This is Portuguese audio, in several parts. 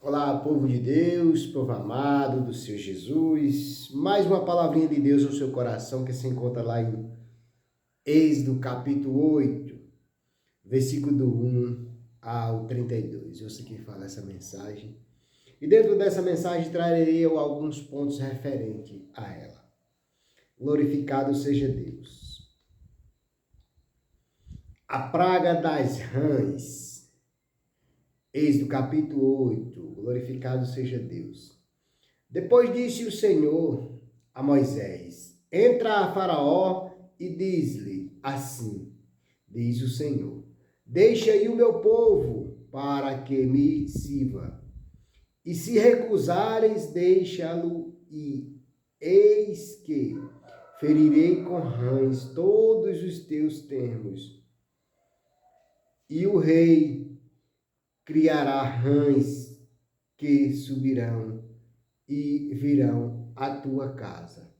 Olá, povo de Deus, povo amado do Senhor Jesus. Mais uma palavrinha de Deus no seu coração que se encontra lá em Êxodo capítulo 8, versículo do 1 ao 32. Eu sei que fala essa mensagem. E dentro dessa mensagem trarei eu alguns pontos referentes a ela. Glorificado seja Deus. A praga das rãs. Êxodo capítulo 8. Glorificado seja Deus. Depois disse o Senhor a Moisés: Entra a Faraó e diz-lhe assim: diz o Senhor: Deixa aí o meu povo para que me sirva. E se recusares, deixa-lo ir. Eis que ferirei com rãs todos os teus termos. E o rei criará rãs que subirão e virão à tua casa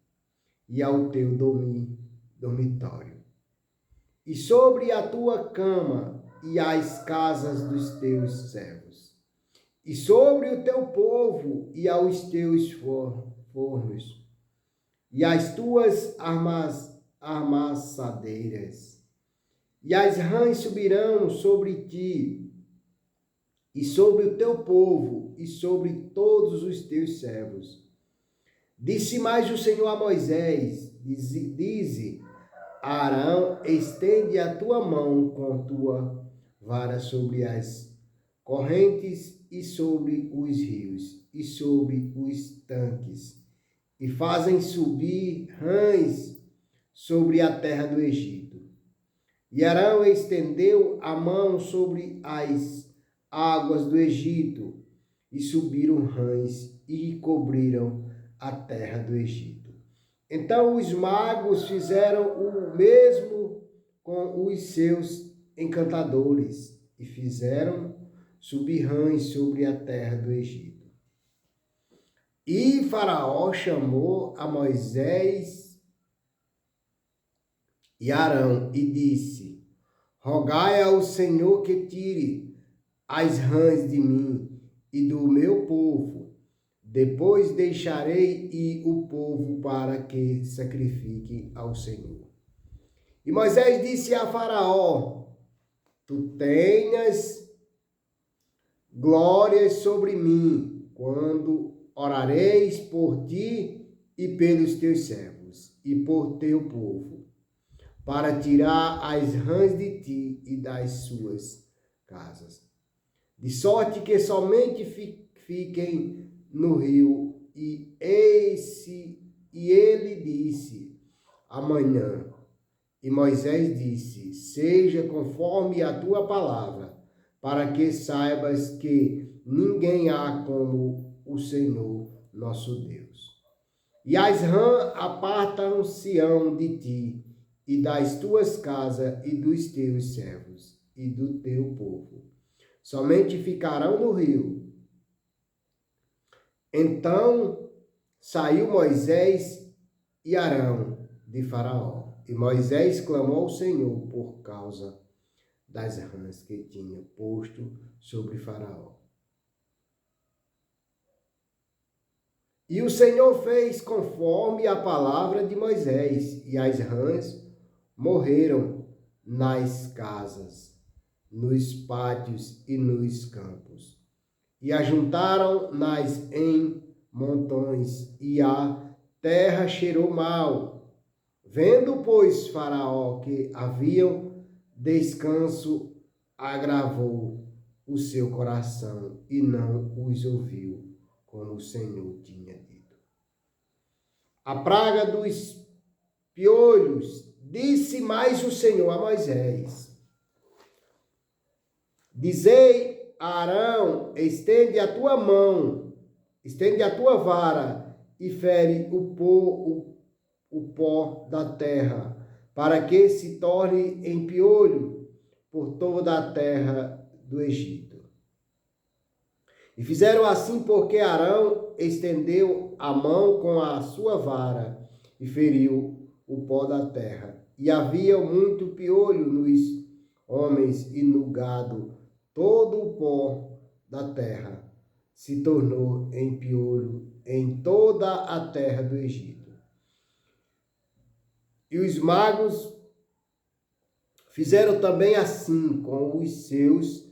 e ao teu dormitório, e sobre a tua cama e as casas dos teus servos, e sobre o teu povo e aos teus fornos, e as tuas armaçadeiras, e as rãs subirão sobre ti, e sobre o teu povo, e sobre todos os teus servos. Disse mais o Senhor a Moisés, dize a Arão, estende a tua mão com tua vara sobre as correntes e sobre os rios e sobre os tanques, e fazem subir rãs sobre a terra do Egito. E Arão estendeu a mão sobre as águas do Egito, e subiram rãs e cobriram a terra do Egito. Então os magos fizeram o mesmo com os seus encantadores, e fizeram subir rãs sobre a terra do Egito. E Faraó chamou a Moisés e Arão e disse: Rogai ao Senhor que tire as rãs de mim e do meu povo. Depois deixarei ir o povo para que sacrifique ao Senhor. E Moisés disse a Faraó: Tu tenhas glórias sobre mim, quando orareis por ti e pelos teus servos, e por teu povo, para tirar as rãs de ti e das suas casas, de sorte que somente fiquem no rio. E ele disse: amanhã. E Moisés disse: seja conforme a tua palavra, para que saibas que ninguém há como o Senhor nosso Deus. E as rãs apartam-se-ão de ti, e das tuas casas, e dos teus servos, e do teu povo. Somente ficarão no rio. Então saiu Moisés e Arão de Faraó. E Moisés clamou ao Senhor por causa das rãs que tinha posto sobre Faraó. E o Senhor fez conforme a palavra de Moisés, e as rãs morreram nas casas, nos pátios e nos campos. E ajuntaram-nas em montões, e a terra cheirou mal. Vendo, pois, Faraó que haviam descanso, agravou o seu coração e não os ouviu, como o Senhor tinha dito. A praga dos piolhos. Disse mais o Senhor a Moisés: Dizei a Arão, estende a tua mão, estende a tua vara e fere o pó da terra, para que se torne em piolho por toda a terra do Egito. E fizeram assim porque Arão estendeu a mão com a sua vara e feriu o pó da terra. E havia muito piolho nos homens e no gado, todo o pó da terra se tornou em piolho em toda a terra do Egito. E os magos fizeram também assim com os seus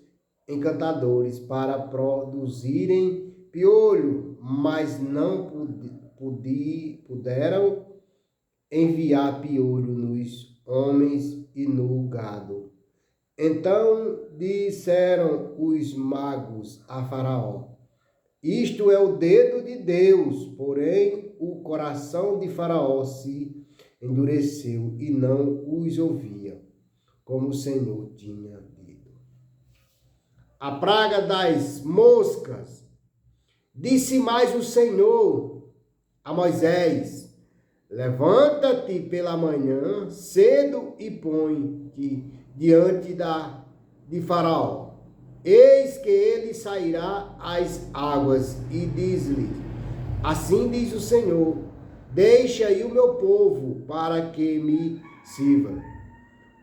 encantadores para produzirem piolho, mas não puderam enviar piolho nos homens e no gado. Então disseram os magos a Faraó: isto é o dedo de Deus, porém o coração de Faraó se endureceu e não os ouvia, como o Senhor tinha dito. A praga das moscas. Disse mais o Senhor a Moisés: levanta-te pela manhã cedo e põe-te diante de Faraó. Eis que ele sairá às águas e diz-lhe: assim diz o Senhor, deixa aí o meu povo para que me sirva.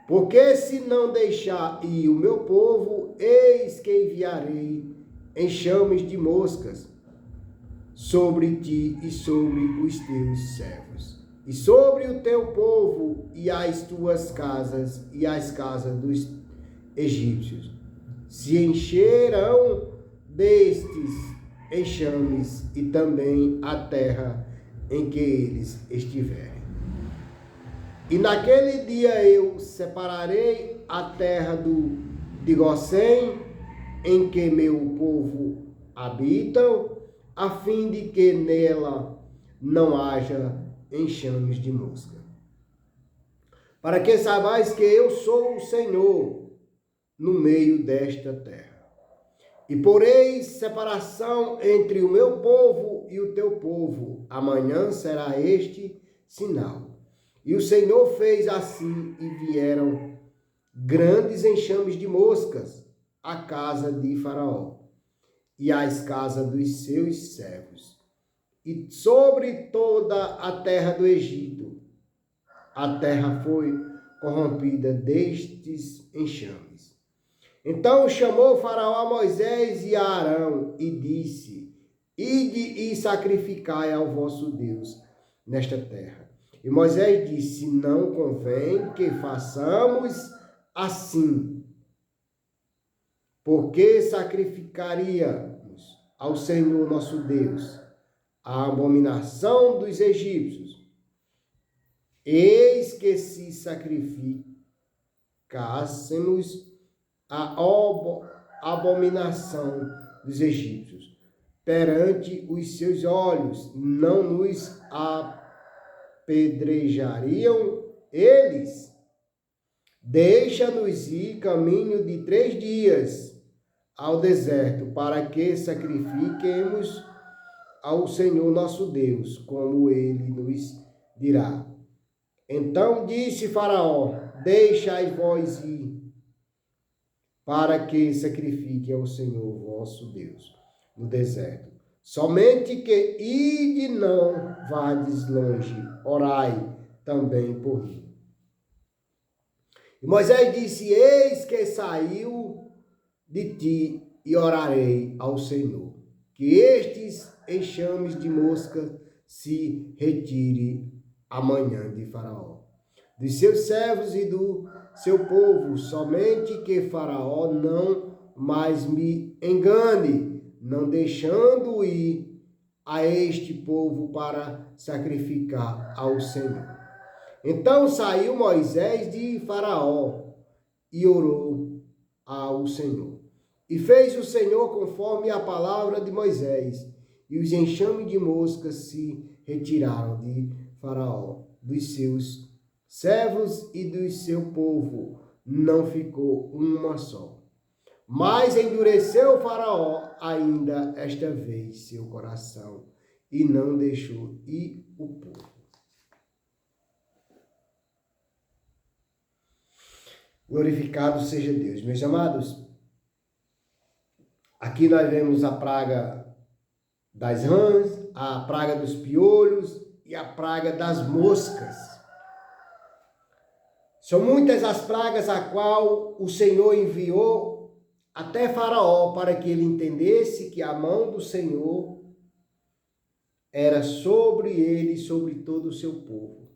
Porque se não deixar ir o meu povo, eis que enviarei enxames de moscas sobre ti e sobre os teus servos, e sobre o teu povo e as tuas casas e as casas dos egípcios. Se encherão destes enxames e também a terra em que eles estiverem. E naquele dia eu separarei a terra de Gósen, em que meu povo habita, a fim de que nela não haja enxames de mosca. Para que saibais que eu sou o Senhor no meio desta terra. E porei separação entre o meu povo e o teu povo. Amanhã será este sinal. E o Senhor fez assim, e vieram grandes enxames de moscas à casa de Faraó e às casas dos seus servos, e sobre toda a terra do Egito. A terra foi corrompida destes enxames. Então chamou Faraó a Moisés e a Arão e disse: ide e sacrificai ao vosso Deus nesta terra. E Moisés disse: não convém que façamos assim, porque sacrificaríamos ao Senhor nosso Deus a abominação dos egípcios. Eis que se sacrificássemos a abominação dos egípcios perante os seus olhos, não nos apedrejariam eles? Deixa-nos ir caminho de 3 dias ao deserto, para que sacrifiquemos ao Senhor nosso Deus, como ele nos dirá. Então disse Faraó: deixai vós ir, para que sacrifique ao Senhor vosso Deus no deserto. Somente que ide, não vades longe, orai também por mim. E Moisés disse: eis que saiu de ti e orarei ao Senhor, que estes enxames de mosca se retire amanhã de Faraó, dos seus servos e do seu povo, somente que Faraó não mais me engane, não deixando ir a este povo para sacrificar ao Senhor. Então saiu Moisés de Faraó e orou ao Senhor. E fez o Senhor conforme a palavra de Moisés, e os enxames de moscas se retiraram de Faraó, dos seus servos e do seu povo. Não ficou uma só. Mas endureceu Faraó ainda esta vez seu coração, e não deixou ir o povo. Glorificado seja Deus. Meus amados, aqui nós vemos a praga das rãs, a praga dos piolhos e a praga das moscas. São muitas as pragas a qual o Senhor enviou até Faraó, para que ele entendesse que a mão do Senhor era sobre ele e sobre todo o seu povo.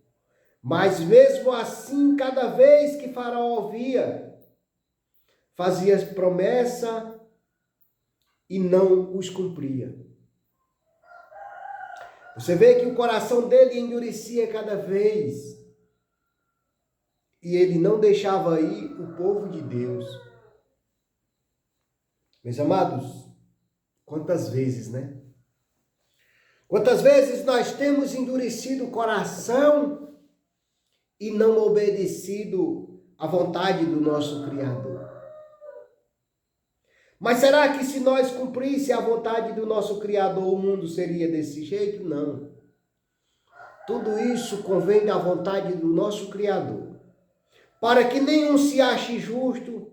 Mas mesmo assim, cada vez que Faraó ouvia, fazia promessa e não os cumpria. Você vê que o coração dele endurecia cada vez. E ele não deixava ir o povo de Deus. Meus amados, quantas vezes, né? Quantas vezes nós temos endurecido o coração e não obedecido à vontade do nosso Criador. Mas será que se nós cumprisse a vontade do nosso Criador, o mundo seria desse jeito? Não. Tudo isso convém da vontade do nosso Criador. Para que nenhum se ache justo,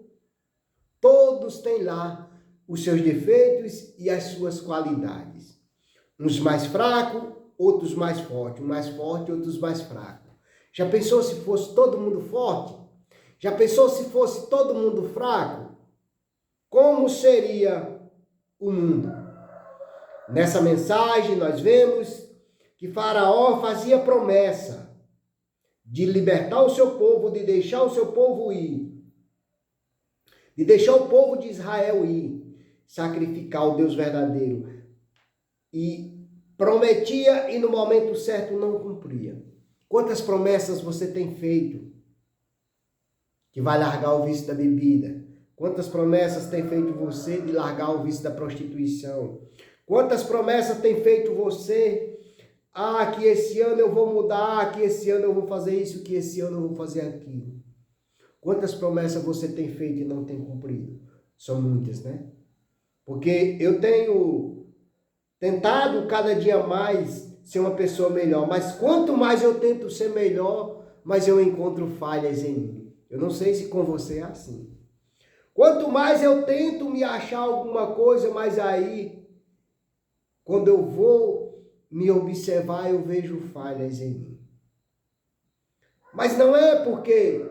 todos têm lá os seus defeitos e as suas qualidades. Uns mais fracos, outros mais fortes. Uns mais fortes, outros mais fracos. Já pensou se fosse todo mundo forte? Já pensou se fosse todo mundo fraco? Como seria o mundo? Nessa mensagem nós vemos que Faraó fazia promessa de libertar o seu povo, de deixar o seu povo ir, de deixar o povo de Israel ir, sacrificar o Deus verdadeiro. E prometia e no momento certo não cumpria. Quantas promessas você tem feito que vai largar o vício da bebida? Quantas promessas tem feito você de largar o vício da prostituição? Quantas promessas tem feito você? Que esse ano eu vou mudar, que esse ano eu vou fazer isso, que esse ano eu vou fazer aquilo. Quantas promessas você tem feito e não tem cumprido? São muitas, né? Porque eu tenho tentado cada dia mais ser uma pessoa melhor, mas quanto mais eu tento ser melhor, mais eu encontro falhas em mim. Eu não sei se com você é assim. Quanto mais eu tento me achar alguma coisa, mais aí, quando eu vou me observar, eu vejo falhas em mim. Mas não é porque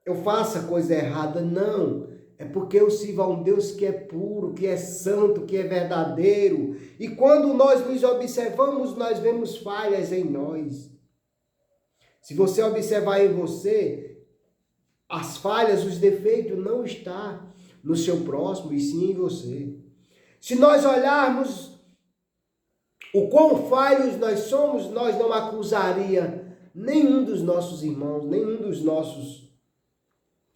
eu faça coisa errada, não. É porque eu sirvo a um Deus que é puro, que é santo, que é verdadeiro. E quando nós nos observamos, nós vemos falhas em nós. Se você observar em você, as falhas, os defeitos não estão no seu próximo, e sim em você. Se nós olharmos o quão falhos nós somos, nós não acusaria nenhum dos nossos irmãos, nenhum dos nossos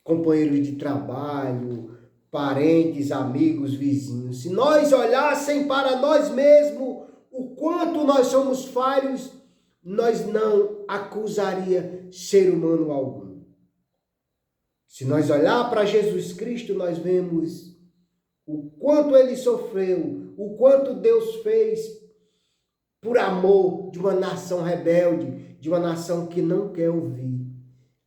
companheiros de trabalho, parentes, amigos, vizinhos. Se nós olhassem para nós mesmos o quanto nós somos falhos, nós não acusaria ser humano algum. Se nós olhar para Jesus Cristo, nós vemos o quanto ele sofreu, o quanto Deus fez por amor de uma nação rebelde, de uma nação que não quer ouvir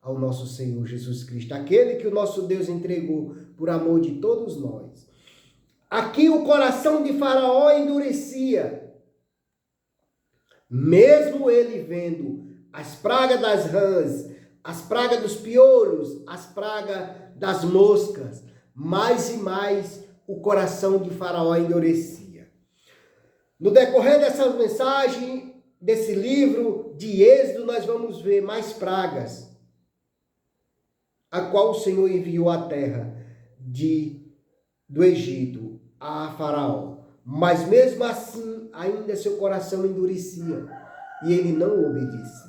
ao nosso Senhor Jesus Cristo, aquele que o nosso Deus entregou por amor de todos nós. Aqui o coração de Faraó endurecia, mesmo ele vendo as pragas das rãs, as pragas dos piolhos, as pragas das moscas, mais e mais o coração de Faraó endurecia. No decorrer dessa mensagem, desse livro de Êxodo, nós vamos ver mais pragas, a qual o Senhor enviou à terra do Egito, a Faraó. Mas mesmo assim, ainda seu coração endurecia e ele não obedecia.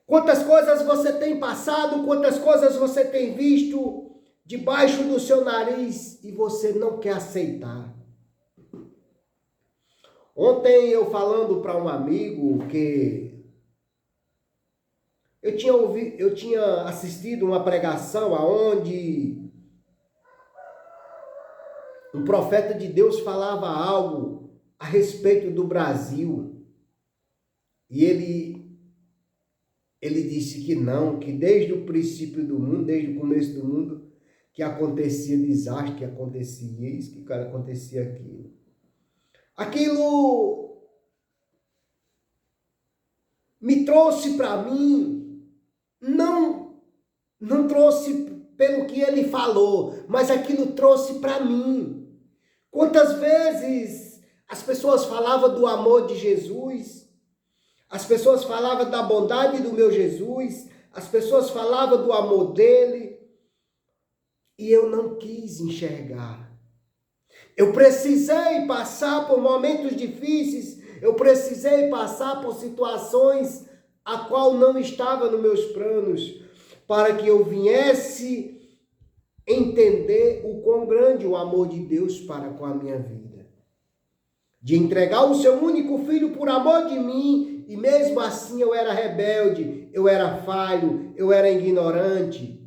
Quantas coisas você tem passado, quantas coisas você tem visto debaixo do seu nariz e você não quer aceitar. Ontem eu falando para um amigo que eu tinha assistido uma pregação aonde um profeta de Deus falava algo a respeito do Brasil. E ele disse que não, que desde o princípio do mundo, desde o começo do mundo, que acontecia desastre, que acontecia isso, que acontecia aquilo. Aquilo me trouxe para mim, não trouxe pelo que ele falou, mas aquilo trouxe para mim. Quantas vezes as pessoas falavam do amor de Jesus, as pessoas falavam da bondade do meu Jesus, as pessoas falavam do amor dele, e eu não quis enxergar. Eu precisei passar por momentos difíceis, eu precisei passar por situações a qual não estava nos meus planos, para que eu viesse entender o quão grande o amor de Deus para com a minha vida. De entregar o seu único filho por amor de mim, e mesmo assim eu era rebelde, eu era falho, eu era ignorante.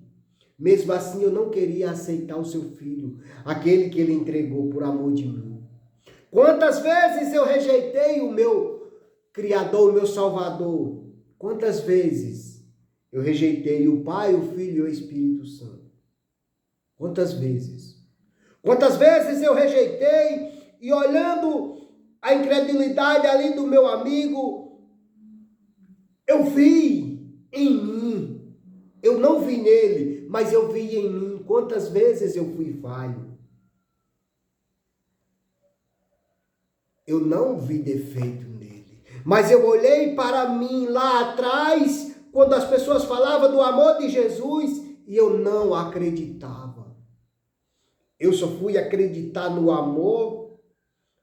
Mesmo assim eu não queria aceitar o seu filho, aquele que ele entregou por amor de mim. Quantas vezes eu rejeitei o meu Criador, o meu Salvador? Quantas vezes eu rejeitei o Pai, o Filho e o Espírito Santo? Quantas vezes? Quantas vezes eu rejeitei e olhando a incredulidade ali do meu amigo, eu vi em mim. Eu não vi nele, mas eu vi em mim. Quantas vezes eu fui falho? Eu não vi defeito nele, mas eu olhei para mim lá atrás, quando as pessoas falavam do amor de Jesus, e eu não acreditava. Eu só fui acreditar no amor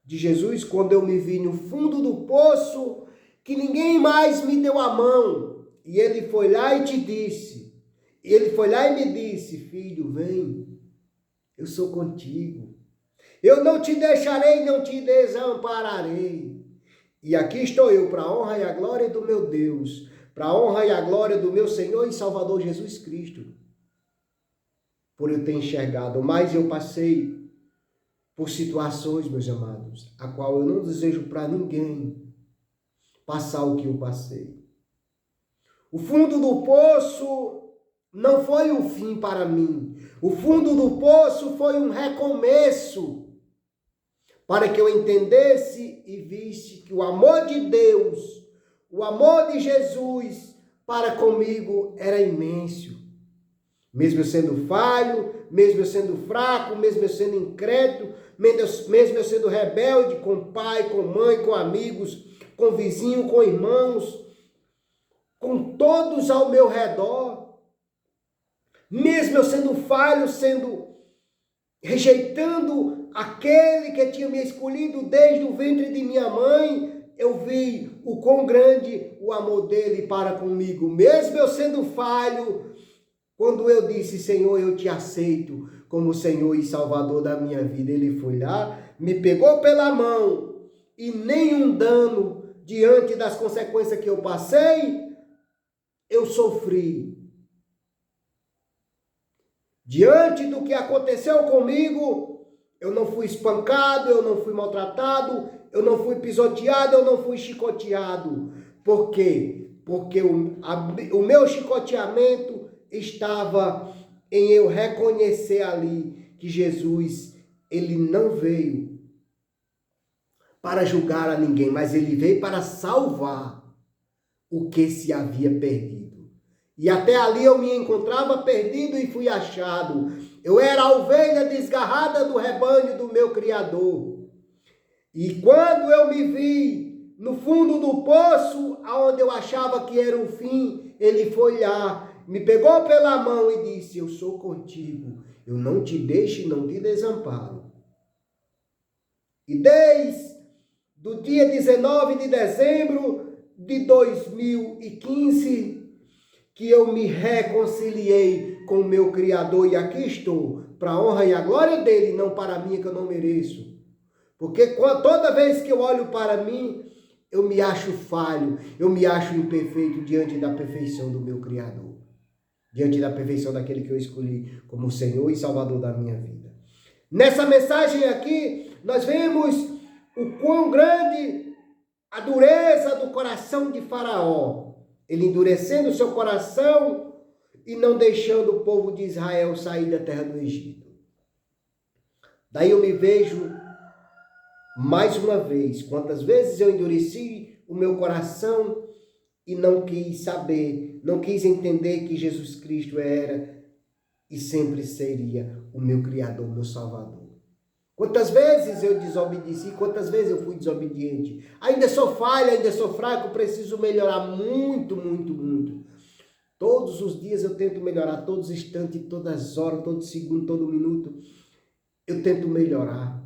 de Jesus quando eu me vi no fundo do poço, que ninguém mais me deu a mão. E ele foi lá e te disse, ele foi lá e me disse, filho, vem, eu sou contigo. Eu não te deixarei, não te desampararei. E aqui estou eu, para a honra e a glória do meu Deus, para a honra e a glória do meu Senhor e Salvador Jesus Cristo. Por eu ter enxergado, mas eu passei por situações, meus amados, a qual eu não desejo para ninguém passar o que eu passei. O fundo do poço não foi o fim para mim. O fundo do poço foi um recomeço para que eu entendesse e visse que o amor de Deus, o amor de Jesus para comigo era imenso. Mesmo eu sendo falho, mesmo eu sendo fraco, mesmo eu sendo incrédulo, mesmo eu sendo rebelde com pai, com mãe, com amigos, com vizinho, com irmãos, com todos ao meu redor, mesmo eu sendo falho, rejeitando aquele que tinha me escolhido desde o ventre de minha mãe, eu vi o quão grande o amor dele para comigo. Mesmo eu sendo falho, quando eu disse, Senhor, eu te aceito como Senhor e Salvador da minha vida, ele foi lá, me pegou pela mão e nenhum dano diante das consequências que eu passei, eu sofri. Diante do que aconteceu comigo, eu não fui espancado, eu não fui maltratado, eu não fui pisoteado, eu não fui chicoteado. Por quê? Porque o meu chicoteamento estava em eu reconhecer ali que Jesus, ele não veio para julgar a ninguém, mas ele veio para salvar o que se havia perdido. E até ali eu me encontrava perdido e fui achado. Eu era a ovelha desgarrada do rebanho do meu Criador. E quando eu me vi no fundo do poço, aonde eu achava que era o fim, ele foi lá, me pegou pela mão e disse, eu sou contigo, eu não te deixo e não te desamparo. E desde o dia 19 de dezembro de 2015, que eu me reconciliei com o meu Criador e aqui estou, para a honra e a glória dele, não para mim que eu não mereço. Porque toda vez que eu olho para mim, eu me acho falho, eu me acho imperfeito diante da perfeição do meu Criador, diante da perfeição daquele que eu escolhi como Senhor e Salvador da minha vida. Nessa mensagem aqui, nós vemos o quão grande a dureza do coração de Faraó. Ele endurecendo o seu coração e não deixando o povo de Israel sair da terra do Egito. Daí eu me vejo mais uma vez, quantas vezes eu endureci o meu coração e não quis saber, não quis entender que Jesus Cristo era e sempre seria o meu Criador, meu Salvador. Quantas vezes eu desobedeci, quantas vezes eu fui desobediente. Ainda sou falho, ainda sou fraco, preciso melhorar muito, muito, muito. Todos os dias eu tento melhorar, todos os instantes, todas as horas, todo segundo, todo minuto. Eu tento melhorar.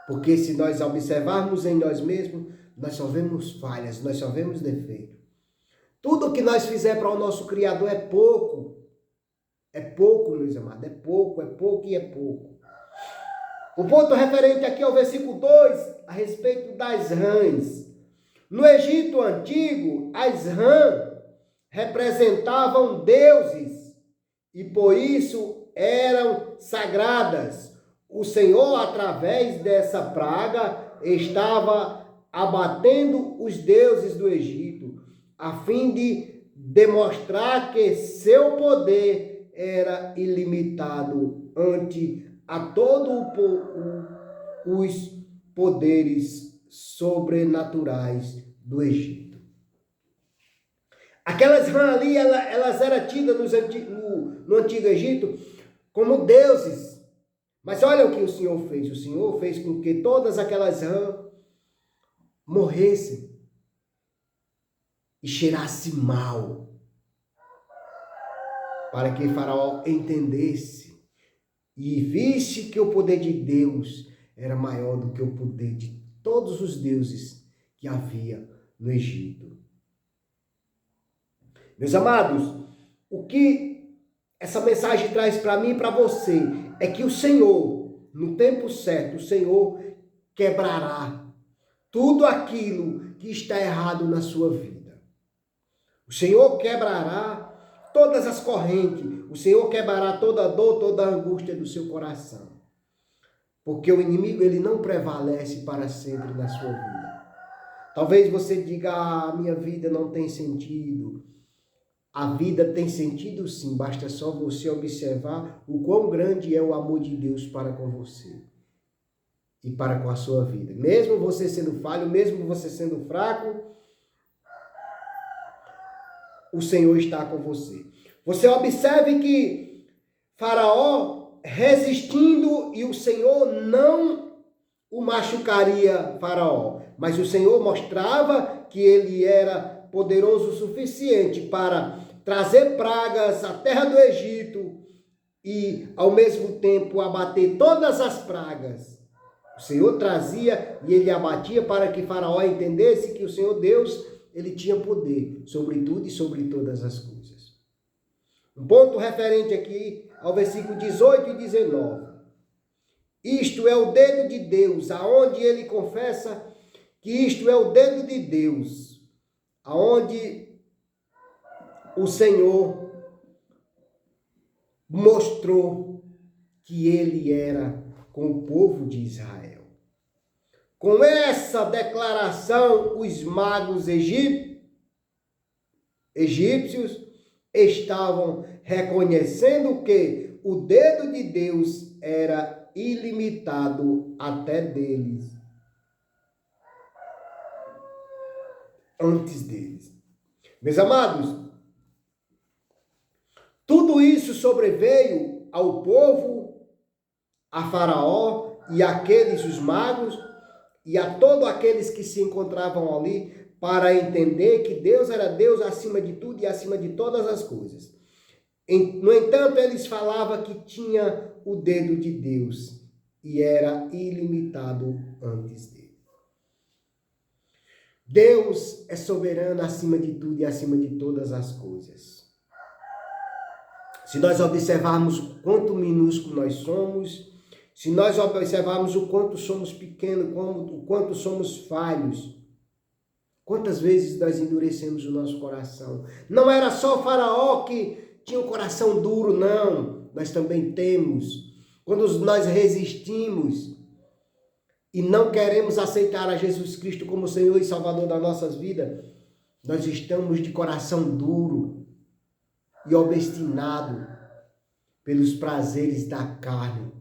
Porque se nós observarmos em nós mesmos, nós só vemos falhas, nós só vemos defeito. Tudo que nós fizer para o nosso Criador é pouco. É pouco, meus amados. É pouco e é pouco. O ponto referente aqui ao versículo 2, a respeito das rãs. No Egito antigo, as rãs representavam deuses e por isso eram sagradas. O Senhor, através dessa praga, estava abatendo os deuses do Egito, a fim de demonstrar que seu poder era ilimitado ante a todos os poderes sobrenaturais do Egito. Aquelas rãs ali, elas eram tidas no Antigo Egito como deuses. Mas olha o que o Senhor fez. O Senhor fez com que todas aquelas rãs morressem e cheirassem mal, para que Faraó entendesse e visse que o poder de Deus era maior do que o poder de todos os deuses que havia no Egito. Meus amados, o que essa mensagem traz para mim e para você é que o Senhor, no tempo certo, o Senhor quebrará tudo aquilo que está errado na sua vida. O Senhor quebrará todas as correntes. O Senhor quebrará toda a dor, toda a angústia do seu coração. Porque o inimigo, ele não prevalece para sempre na sua vida. Talvez você diga, a minha vida não tem sentido. A vida tem sentido sim, basta só você observar o quão grande é o amor de Deus para com você e para com a sua vida. Mesmo você sendo falho, mesmo você sendo fraco, o Senhor está com você. Você observe que Faraó resistindo e o Senhor não o machucaria Faraó, mas o Senhor mostrava que ele era poderoso o suficiente para trazer pragas à terra do Egito e ao mesmo tempo abater todas as pragas. O Senhor trazia e ele abatia para que Faraó entendesse que o Senhor Deus, ele tinha poder sobre tudo e sobre todas as coisas. Um ponto referente aqui ao versículo 18 e 19. Isto é o dedo de Deus, aonde ele confessa que isto é o dedo de Deus, aonde o Senhor mostrou que ele era com o povo de Israel. Com essa declaração, os magos egípcios estavam reconhecendo que o dedo de Deus era ilimitado até deles, antes deles. Meus amados, tudo isso sobreveio ao povo, a Faraó e àqueles, os magos, e a todos aqueles que se encontravam ali, para entender que Deus era Deus acima de tudo e acima de todas as coisas. No entanto, eles falavam que tinha o dedo de Deus e era ilimitado antes dele. Deus é soberano acima de tudo e acima de todas as coisas. Se nós observarmos o quanto minúsculo nós somos, se nós observarmos o quanto somos pequenos, o quanto somos falhos, quantas vezes nós endurecemos o nosso coração. Não era só o Faraó que tinha um coração duro, não. Nós também temos. Quando nós resistimos e não queremos aceitar a Jesus Cristo como Senhor e Salvador das nossas vidas, nós estamos de coração duro e obstinado pelos prazeres da carne,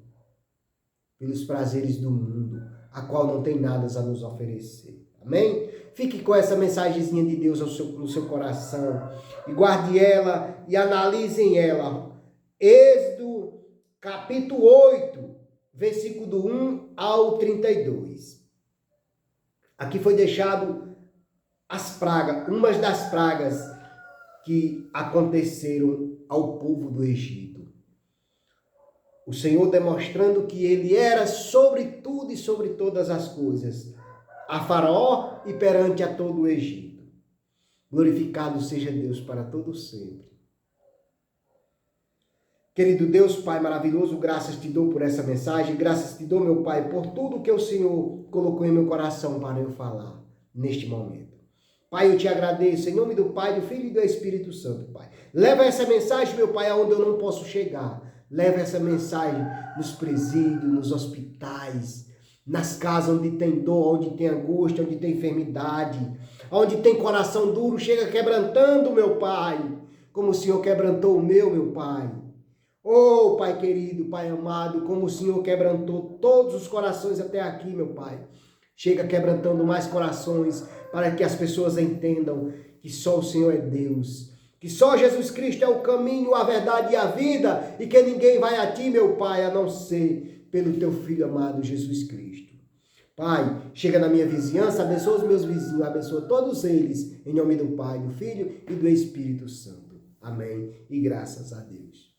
pelos prazeres do mundo, a qual não tem nada a nos oferecer. Amém? fique com essa mensagenzinha de Deus no seu coração e guarde ela e analise ela. Êxodo capítulo 8, versículo do 1 ao 32. Aqui foi deixado as pragas, umas das pragas que aconteceram ao povo do Egito. O Senhor demonstrando que Ele era sobre tudo e sobre todas as coisas, a Faraó e perante a todo o Egito. Glorificado seja Deus para todo sempre. Querido Deus, Pai maravilhoso, graças te dou por essa mensagem, graças te dou, meu Pai, por tudo que o Senhor colocou em meu coração para eu falar neste momento. Pai, eu te agradeço em nome do Pai, do Filho e do Espírito Santo, Pai. Leva essa mensagem, meu Pai, aonde eu não posso chegar. Leva essa mensagem nos presídios, nos hospitais, nas casas onde tem dor, onde tem angústia, onde tem enfermidade, onde tem coração duro, chega quebrantando, meu Pai, como o Senhor quebrantou o meu Pai. Oh, Pai querido, Pai amado, como o Senhor quebrantou todos os corações até aqui, meu Pai. Chega quebrantando mais corações para que as pessoas entendam que só o Senhor é Deus, que só Jesus Cristo é o caminho, a verdade e a vida, e que ninguém vai a ti, meu Pai, a não ser pelo teu Filho amado Jesus Cristo. Pai, chega na minha vizinhança, abençoa os meus vizinhos, abençoa todos eles, em nome do Pai, do Filho e do Espírito Santo. Amém. E graças a Deus.